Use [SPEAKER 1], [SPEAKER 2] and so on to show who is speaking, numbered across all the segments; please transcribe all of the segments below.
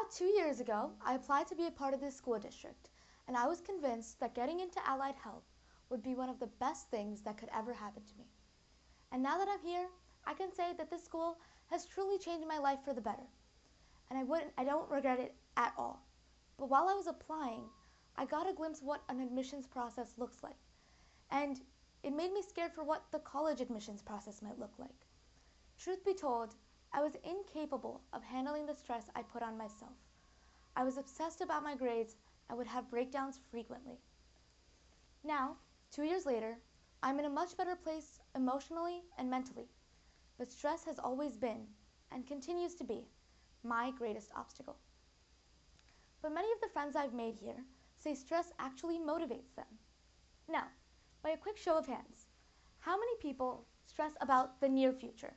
[SPEAKER 1] About 2 years ago, I applied to be a part of this school district, and I was convinced that getting into allied health would be one of the best things that could ever happen to me. And now that I'm here, I can say that this school has truly changed my life for the better. And I don't regret it at all. But while I was applying, I got a glimpse of what an admissions process looks like. And it made me scared for what the college admissions process might look like. Truth be told, I was incapable of handling the stress I put on myself. I was obsessed about my grades and would have breakdowns frequently. Now, 2 years later, I'm in a much better place emotionally and mentally. But stress has always been, and continues to be, my greatest obstacle. But many of the friends I've made here say stress actually motivates them. Now, by a quick show of hands, how many people stress about the near future?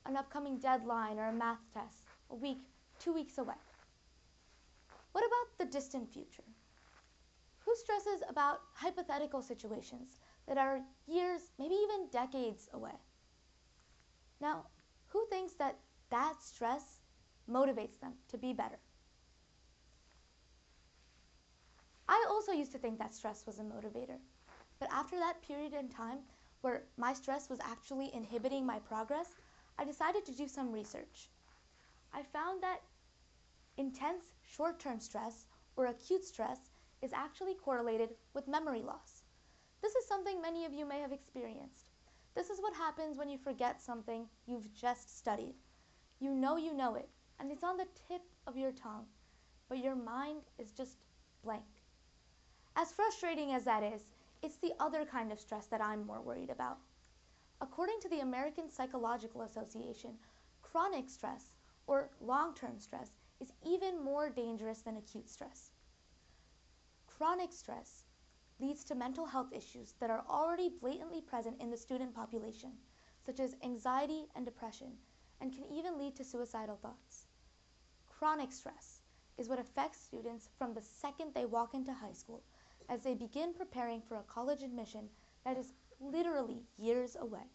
[SPEAKER 1] An upcoming deadline or a math test, a week, 2 weeks away? What about the distant future? Who stresses about hypothetical situations that are years, maybe even decades away? Now, who thinks that stress motivates them to be better? I also used to think that stress was a motivator. But after that period in time where my stress was actually inhibiting my progress, I decided to do some research. I found that intense short-term stress or acute stress is actually correlated with memory loss. This is something many of you may have experienced. This is what happens when you forget something you've just studied. You know it, and it's on the tip of your tongue, but your mind is just blank. As frustrating as that is, it's the other kind of stress that I'm more worried about. According to the American Psychological Association, chronic stress, or long-term stress, is even more dangerous than acute stress. Chronic stress leads to mental health issues that are already blatantly present in the student population, such as anxiety and depression, and can even lead to suicidal thoughts. Chronic stress is what affects students from the second they walk into high school, as they begin preparing for a college admission that is literally years away.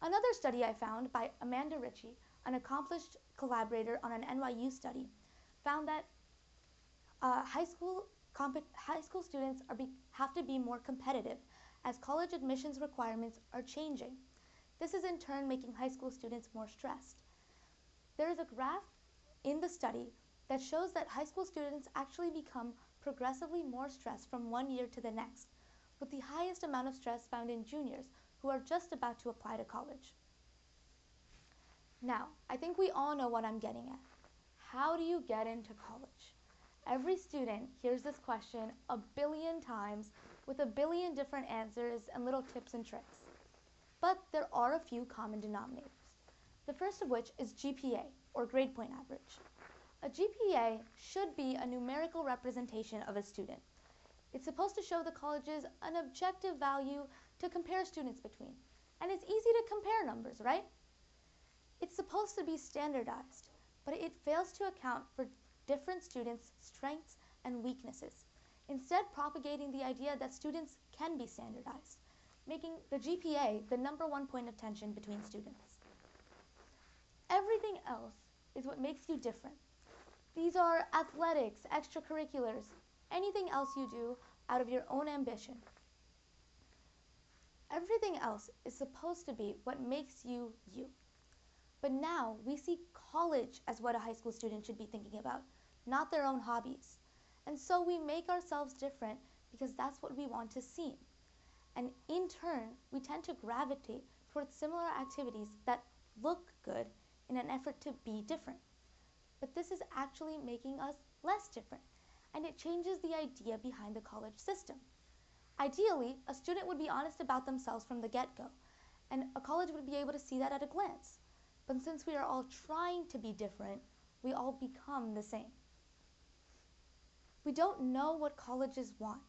[SPEAKER 1] Another study I found by Amanda Ritchie, an accomplished collaborator on an NYU study, found that high school students have to be more competitive as college admissions requirements are changing. This is in turn making high school students more stressed. There is a graph in the study that shows that high school students actually become progressively more stressed from one year to the next, with the highest amount of stress found in juniors who are just about to apply to college. Now, I think we all know what I'm getting at. How do you get into college? Every student hears this question a billion times with a billion different answers and little tips and tricks. But there are a few common denominators. The first of which is GPA, or grade point average. A GPA should be a numerical representation of a student. It's supposed to show the colleges an objective value to compare students between. And it's easy to compare numbers, right? It's supposed to be standardized, but it fails to account for different students' strengths and weaknesses, instead propagating the idea that students can be standardized, making the GPA the #1 point of tension between students. Everything else is what makes you different. These are athletics, extracurriculars, anything else you do out of your own ambition. Everything else is supposed to be what makes you you. But now we see college as what a high school student should be thinking about, not their own hobbies. And so we make ourselves different because that's what we want to seem. And in turn, we tend to gravitate towards similar activities that look good in an effort to be different. But this is actually making us less different, and it changes the idea behind the college system. Ideally, a student would be honest about themselves from the get-go, and a college would be able to see that at a glance. But since we are all trying to be different, we all become the same. We don't know what colleges want,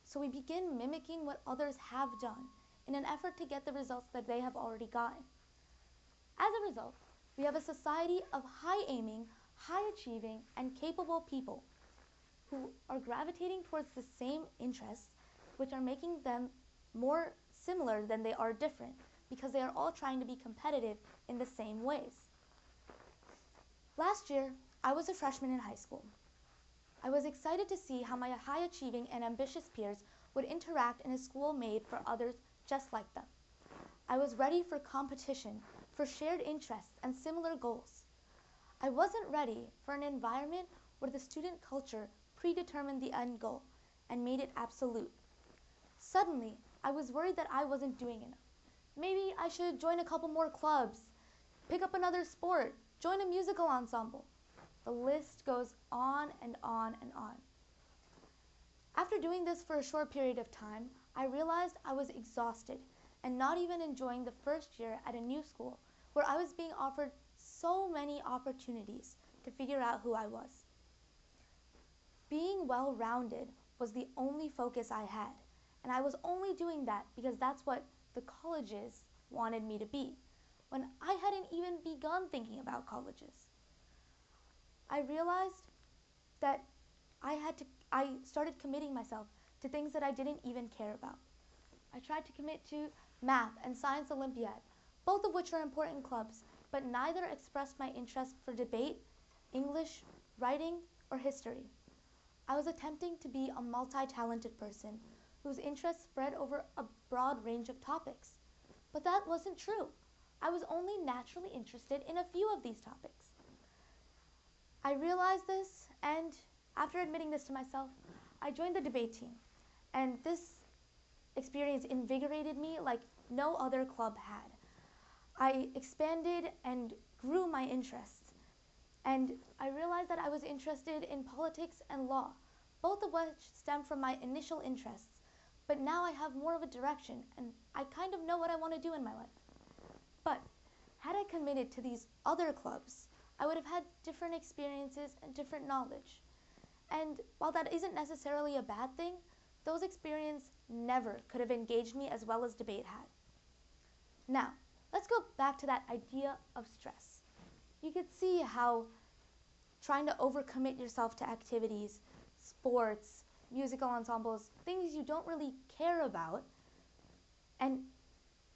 [SPEAKER 1] so we begin mimicking what others have done in an effort to get the results that they have already gotten. As a result, we have a society of high-aiming, high-achieving, and capable people who are gravitating towards the same interests, which are making them more similar than they are different, because they are all trying to be competitive in the same ways. Last year, I was a freshman in high school. I was excited to see how my high-achieving and ambitious peers would interact in a school made for others just like them. I was ready for competition, for shared interests and similar goals. I wasn't ready for an environment where the student culture predetermined the end goal and made it absolute. Suddenly, I was worried that I wasn't doing enough. Maybe I should join a couple more clubs, pick up another sport, join a musical ensemble. The list goes on and on and on. After doing this for a short period of time, I realized I was exhausted and not even enjoying the first year at a new school where I was being offered so many opportunities to figure out who I was. Being well-rounded was the only focus I had, and I was only doing that because that's what the colleges wanted me to be, when I hadn't even begun thinking about colleges. I realized that I started committing myself to things that I didn't even care about. I tried to commit to math and science Olympiad, both of which are important clubs, but neither expressed my interest for debate, English, writing, or history. I was attempting to be a multi-talented person whose interests spread over a broad range of topics. But that wasn't true. I was only naturally interested in a few of these topics. I realized this, and after admitting this to myself, I joined the debate team. And this experience invigorated me like no other club had. I expanded and grew my interests. And I realized that I was interested in politics and law, both of which stem from my initial interests. But now I have more of a direction, and I kind of know what I want to do in my life. But had I committed to these other clubs, I would have had different experiences and different knowledge. And while that isn't necessarily a bad thing, those experiences never could have engaged me as well as debate had. Now, let's go back to that idea of stress. You could see how trying to overcommit yourself to activities, sports, musical ensembles, things you don't really care about, and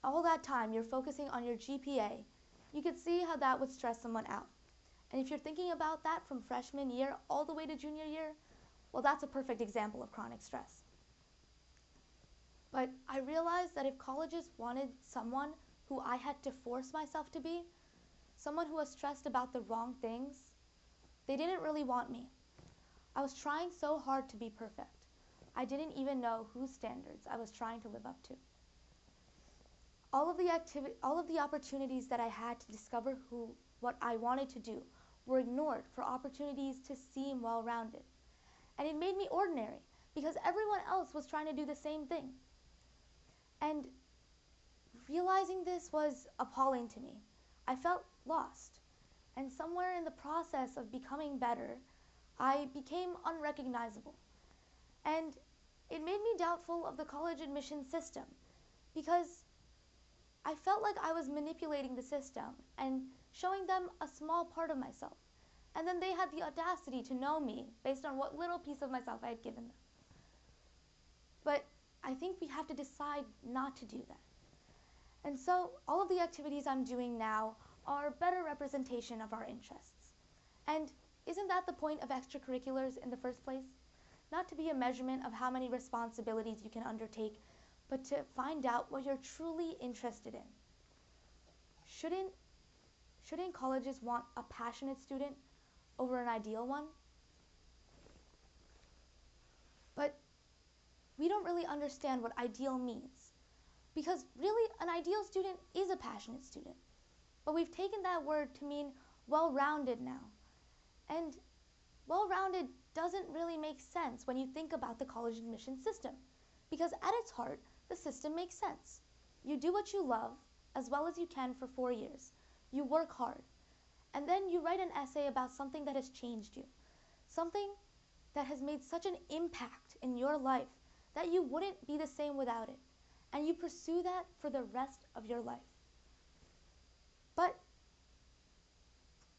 [SPEAKER 1] all that time you're focusing on your GPA, you could see how that would stress someone out. And if you're thinking about that from freshman year all the way to junior year, well, that's a perfect example of chronic stress. But I realized that if colleges wanted someone who I had to force myself to be, someone who was stressed about the wrong things, they didn't really want me. I was trying so hard to be perfect. I didn't even know whose standards I was trying to live up to. All of the opportunities that I had to discover what I wanted to do were ignored for opportunities to seem well-rounded. And it made me ordinary because everyone else was trying to do the same thing. And realizing this was appalling to me. I felt lost. And somewhere in the process of becoming better, I became unrecognizable. And it made me doubtful of the college admission system because I felt like I was manipulating the system and showing them a small part of myself. And then they had the audacity to know me based on what little piece of myself I had given them. But I think we have to decide not to do that. And so all of the activities I'm doing now are a better representation of our interests. And isn't that the point of extracurriculars in the first place? Not to be a measurement of how many responsibilities you can undertake, but to find out what you're truly interested in. Shouldn't colleges want a passionate student over an ideal one? But we don't really understand what ideal means, because really an ideal student is a passionate student. But we've taken that word to mean well-rounded now. And well-rounded doesn't really make sense when you think about the college admission system, because at its heart, the system makes sense. You do what you love as well as you can for 4 years. You work hard. And then you write an essay about something that has changed you, something that has made such an impact in your life that you wouldn't be the same without it. And you pursue that for the rest of your life. But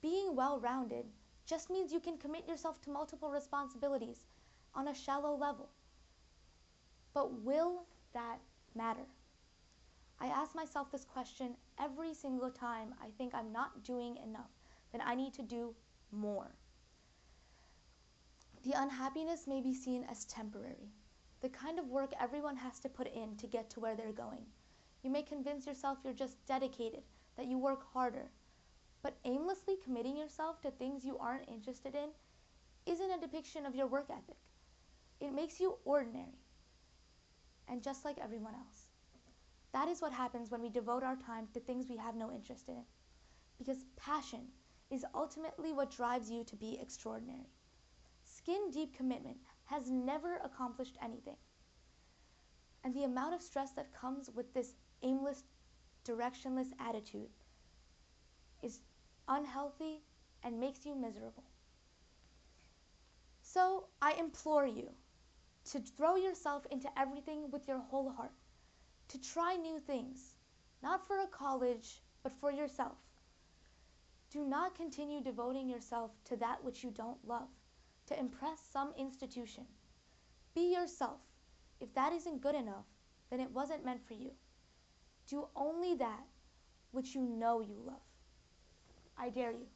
[SPEAKER 1] being well-rounded just means you can commit yourself to multiple responsibilities on a shallow level. But will that matter? I ask myself this question every single time I think I'm not doing enough, that I need to do more. The unhappiness may be seen as temporary, the kind of work everyone has to put in to get to where they're going. You may convince yourself you're just dedicated, that you work harder. But aimlessly committing yourself to things you aren't interested in isn't a depiction of your work ethic. It makes you ordinary, and just like everyone else. That is what happens when we devote our time to things we have no interest in. Because passion is ultimately what drives you to be extraordinary. Skin-deep commitment has never accomplished anything. And the amount of stress that comes with this aimless, directionless attitude is unhealthy and makes you miserable. So I implore you to throw yourself into everything with your whole heart, to try new things, not for a college, but for yourself. Do not continue devoting yourself to that which you don't love, to impress some institution. Be yourself. If that isn't good enough, then it wasn't meant for you. Do only that which you know you love. I dare you.